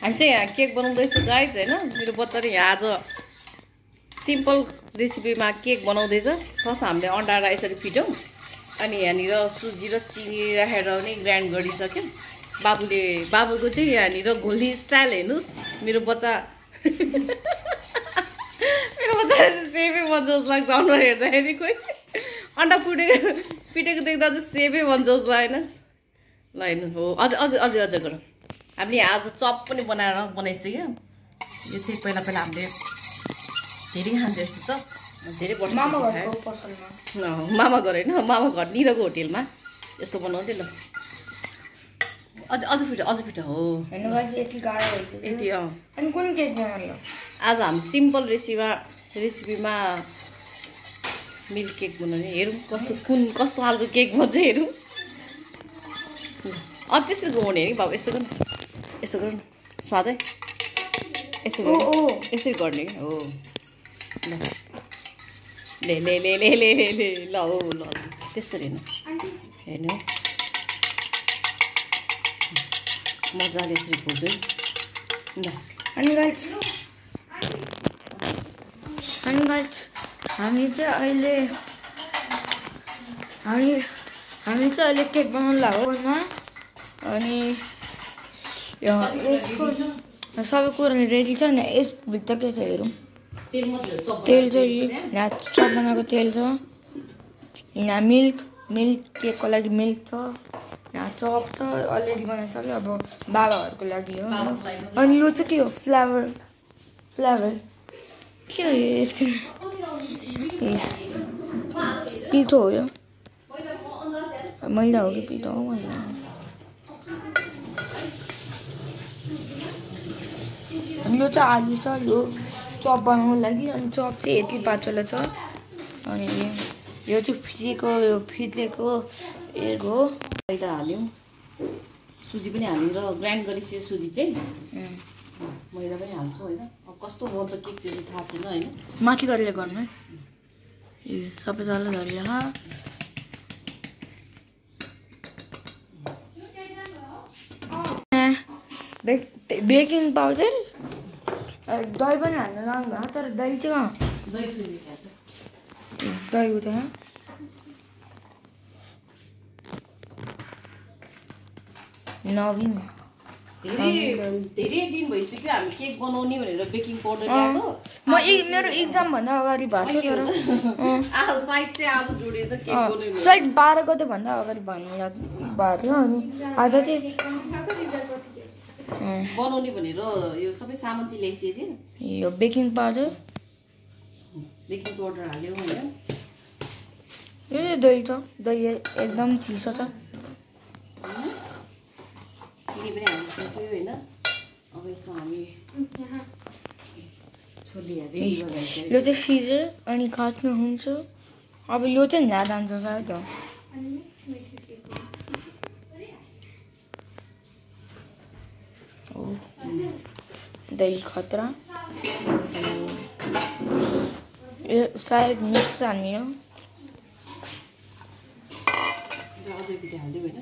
हामी चाहिँ यहाँ केक बनाउँदैछु गाइज हैन मेरो बच्चाले यहाँ आज सिम्पल रेसिपीमा केक बनाउँदैछ फर्स्ट हामीले अन्डा यसरी फिट्यौं अनि यहाँनिर सुजी र चिनी राखेर पनि ग्राइन्ड गरिसक्यो बाबुको चाहिँ यहाँनिर घोली स्टाइल हेर्नुस् मेरो बच्चा सेपै बन्छ जस्तो लाग्छ अनुहार हेर्दाखेरि कोही अन्डा पिटेको देख्दा चाहिँ सेपै बन्छ जस्तो लागेन ल हेर्नु हो अझ गरौँ हामीले आज चप पनि बनाइसक्यो यो चाहिँ पहिला हामीले धेरै खान्छ यस्तो त धेरै वर्ष मामा घर होइन मामा घर निरको होटेलमा यस्तो बनाउँदै ल अझ फिट हो यति अनि कुन केक बनाउनु आज हामी सिम्पल रेसिपीमा मिल्क केक बनाउने हेरौँ कस्तो खालको केक बन्छ हेरौँ त्यसरी बनाउने नि बाबु यस्तो गर्नु स्वादै यसरी गर्ने हो ले ल हो ल त्यसरी हेर्नु मजाले यसरी भुज्दै ल अनि गाइस हामी चाहिँ अहिले केक बनाउनु लाग्यो अनि सबै कुरा रेडी छ नि यसभित्र के छ हेरौँ तेल चाहिँ यहाँ चप बनाएको तेल छ यहाँ मिल्क केकको लागि मिल्क छ यहाँ चप छ अलरेडी बनाइसक्यो अब बाबाहरूको लागि हो अनि यो चाहिँ के हो फ्लेभर के हो यसको पिठो हो यो मैदा हो कि पिठो हो यो चाहिँ आलु छ यो चप बनाउनु लागि अनि चप चाहिँ यति पातलो छ अनि यो चाहिँ फिटेको एग हो मैदा हाल्यौँ सुजी पनि हालेर ग्राइन्ड गरिसक्यो सुजी चाहिँ मैदा पनि हाल्छौँ होइन अब कस्तो बन्छ केक त्यो चाहिँ थाहा छैन होइन माथि गरेर गर्नु है सबै डल्लो बेकिङ पाउडर दही पनि हाल्नु लाउनु भएको तर दही चाहिँ कहाँ दही उता नवीन धेरै दिन भइसक्यो हामी केक बनाउने भनेर बेकिङ पाउडर ल्याएको मेरो एक्जाम भन्दा अगाडि भएको थियो सायद चाहिँ आज जोडिएछ केक बनाउने सायद 12 गते भन्दा अगाडि भन्नु याद भएको थियो अनि आज चाहिँ बनाउने भनेर यो सबै सामान चाहिँ ल्याइसकेको थियो यो बेकिङ पाउडर हाल्यौँ होइन यो दही छ दही एकदम चिसो छ चिनी पनि हालिसक्यो होइन अब यसो हामी यो चाहिँ सिजर अनि काट्नु हुन्छ अब यो चाहिँ यहाँ जान्छ सायद दही खतरा यो सायद मिक्स हाल्ने हो अझै पिठो हाल्दिउँ होइन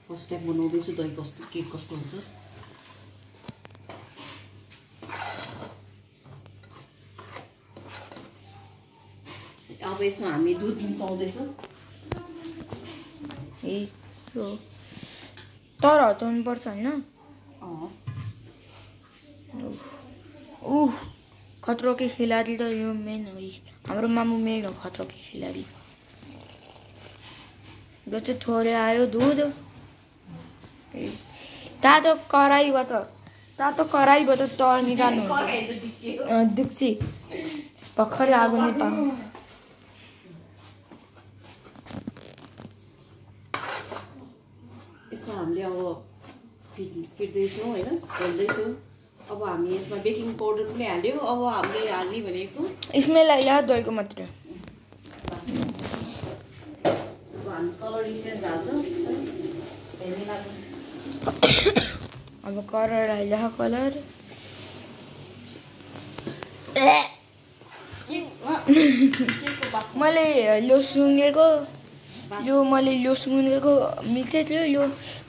फर्स्ट टाइम बनाउँदैछु दही केक कस्तो हुन्छ अब यसमा हामी दुध मिसाउँदैछौँ तर हटाउनु पर्छ होइन खतरो के खिलाडी त यो मेन हो हाम्रो मामु मेन हो खतरो के खिलाडी यो चाहिँ थोरै आयो दुध तातो कराईबाट तर निकाल्नु दुख्सी भर्खरै आगो नि पाऊ यसमा हामीले अब फिट्दैछौँ होइन खोल्दैछौँ अब हामी यसमा बेकिङ पाउडर पनि हाल्यौँ अब हामीले हाल्ने भनेको स्मेल आइला दहीको मात्रै अब हामी कलर इसेन्स हाल्छौँ अब कलर आइला कलर मैले यो सुँगेको मिल्थ्यो थियो यो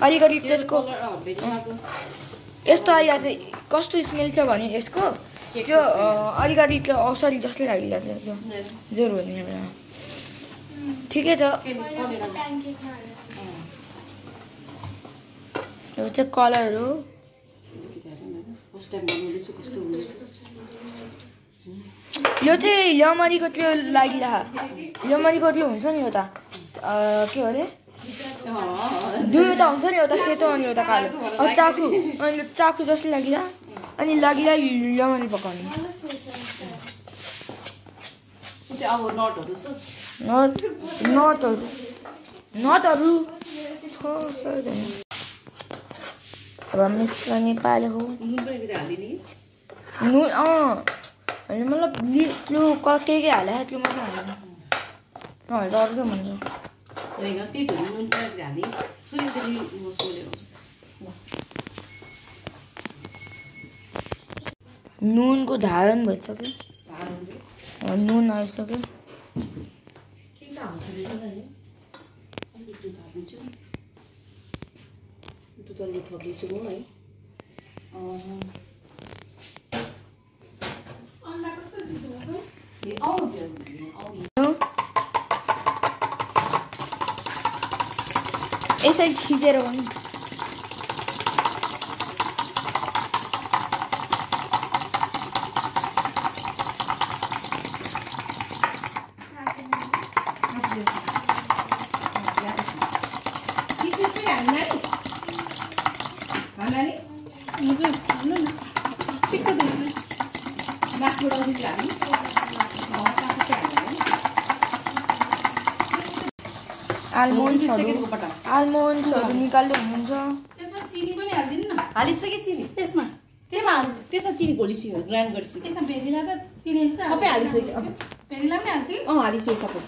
अलिकति त्यसको यस्तो आइला चाहिँ कस्तो स्मेल छ भने यसको त्यो अलिकति त्यो औषधि जस्तै लागिरहेको थियो त्यो ज्वरो हुने बेलामा ठिकै छ यो चाहिँ कलर हो यो चाहिँ यमरीको त्यो लागिरहेको यमरीको त्यो हुन्छ नि एउटा के अरे दुईवटा हुन्छ नि एउटा सेतो अनि एउटा कालो चाकु अनि चाकु जस्तो लागिरह अनि लागिरह यमरी पकाउने नटहरू अब मिक्स गर्ने पालो हो नुन होइन मतलब त्यो के हाले त्यो मात्रै हाल्नु नहाल्दा अरू त भन्छ नुनको धारण भइसक्यो नुन आइसक्यो यसरी खिचेर पनि आल्मोन्ड्सहरू निकाल्दै हुनुहुन्छ चिनी पनि हालिदिनु न हालिसके चिनी त्यसमा चिनी घोलिसक्यो ग्राइन्ड गरिसक्यो त्यसमा भेनिला त चिनी सबै हालिसक्यो भेनिला पनि हाल्छु हालिसक्यो सबै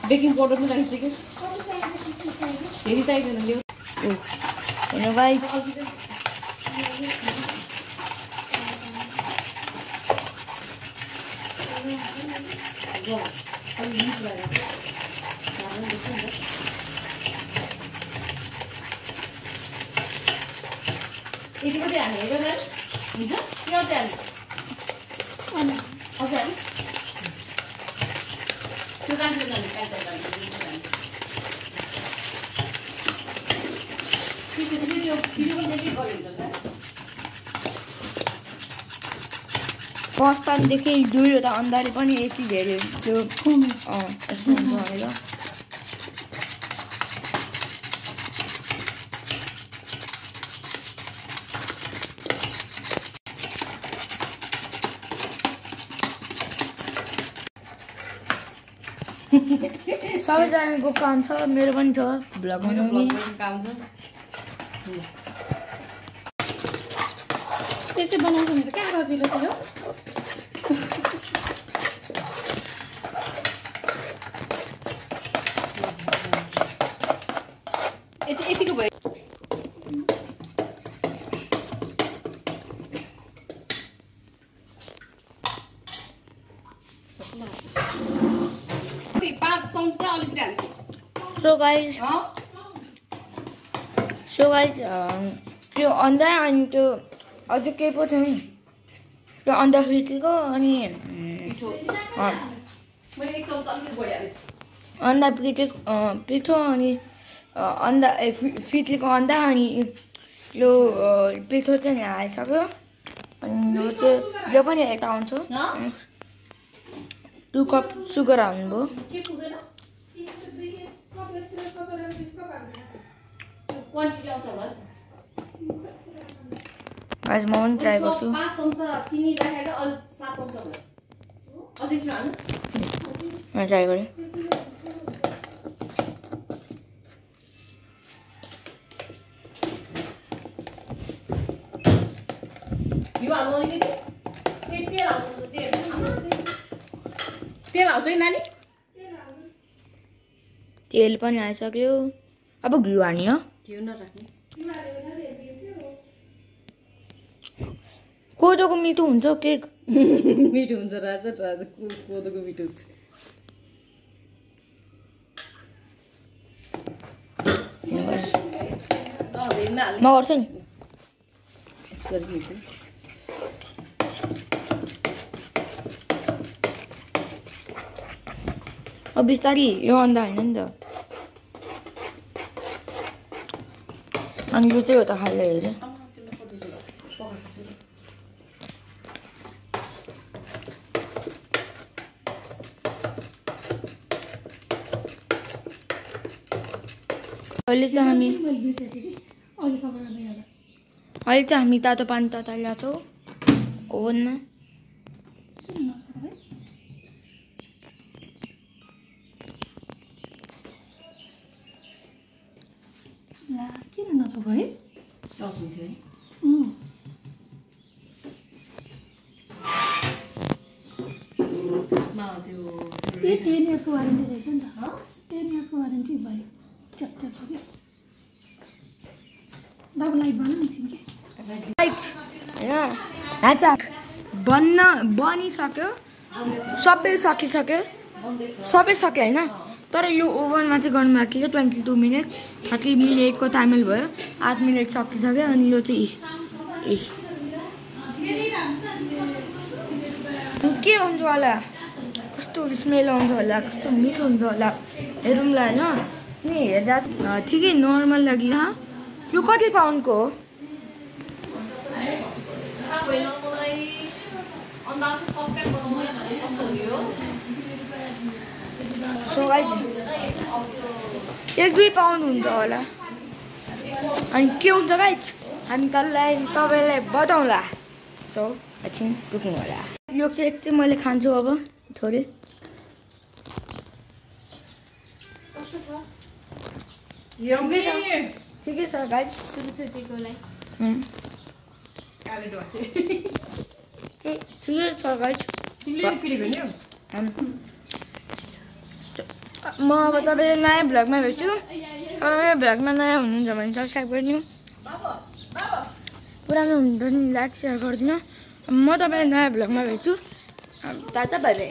बेकिङ पाउडर पनि राखिसक्यो फेरि चाहिँदैन ल्याउ हेर्नु गाइस यति मात्रै हाल्ने हो र हुन्छ त्यो अझै हाल्ने अझै हाल्ने त्यो काट्नु जाने फर्स्ट टाइमदेखि दुईवटा अन्डाले पनि यति धेरै त्यो यस्तो हुन्छ भनेर सबैजनाको काम छ मेरो पनि छ भ्लग बनाउने काम छ त्यसै बनाउँछ भने त कहाँ रजिलो छ यो यतिको भयो सो गाइस त्यो अन्डा अनि त्यो अझै केही पो थियो नि त्यो अन्डा फिटेको अनि अन्डा पिठो अनि अन्डा फिटेको अन्डा अनि त्यो पिठो चाहिँ हालिसक्यो अनि यो पनि यता आउँछ 2 कप सुगर हाल्नुभयो आज म पनि ट्राई गर्छु 5 चम्चा चिनी राखेर 7 चम्चा भयो अझै हाल्नु म ट्राई गरेँ यो हाल्नु अलिकति तेल हाल्छ है नानी तेल पनि हालिसक्यो अब घिउ हाल्ने हो घिउ नराख्ने कोदोको मिठो हुन्छ केक मिठो हुन्छ राजा कोदोको मिठो हुन्छ म गर्छु नि मिक्स गरिदिन्छु। अब बिस्तारी यो अन्डा होइन नि त। अनि यो चाहिँ हो त खाल्दै हेरेँ। अहिले चाहिँ हामी तातो पानी तताइरहेको छौँ ओभनमा। किन नसोक है हुन्थ्यो नि ए 10 इयर्सको वारेन्टी रहेछ नि त 10 इयर्सको वारेन्टी भयो च्याप्च्याप छ कि बाबु लाइट बन्नु नि थिइन् कि लाइट होइन बनिसक्यो सबै सकिसक्यो सबै सक्यो होइन। तर यो ओभनमा चाहिँ गर्नु बाँकी छ 22 मिनट 30 मिनटको टाइमल भयो 8 मिनट सकिसक्यो। अनि यो चाहिँ के हुन्छ होला कस्तो स्मेल आउँछ होला कस्तो मिठो हुन्छ होला हेरौँला होइन। नि हेर्दा ठिकै नर्मल लाग्ला। यो कति पाउन्डको हो? सो गाइस 1-2 पाउन्ड हुन्छ होला। अनि के हुन्छ गाइस हामी तपाईँलाई बताउँला। सो एकछिन कुकिङ होला। यो केक चाहिँ मैले खान्छु अब थोरै। ठिकै छ गाइस ठिकै छ गाइस। म अब तपाईँले नयाँ भ्लगमा भेट्छु। अब मेरो भ्लगमा नयाँ हुनुहुन्छ भने सब्सक्राइब गरिदिनु। पुरानो हुनुहुन्छ नि लाइक सेयर गरिदिनु। म तपाईँलाई नयाँ भ्लगमा भेट्छु। Tata bye bye.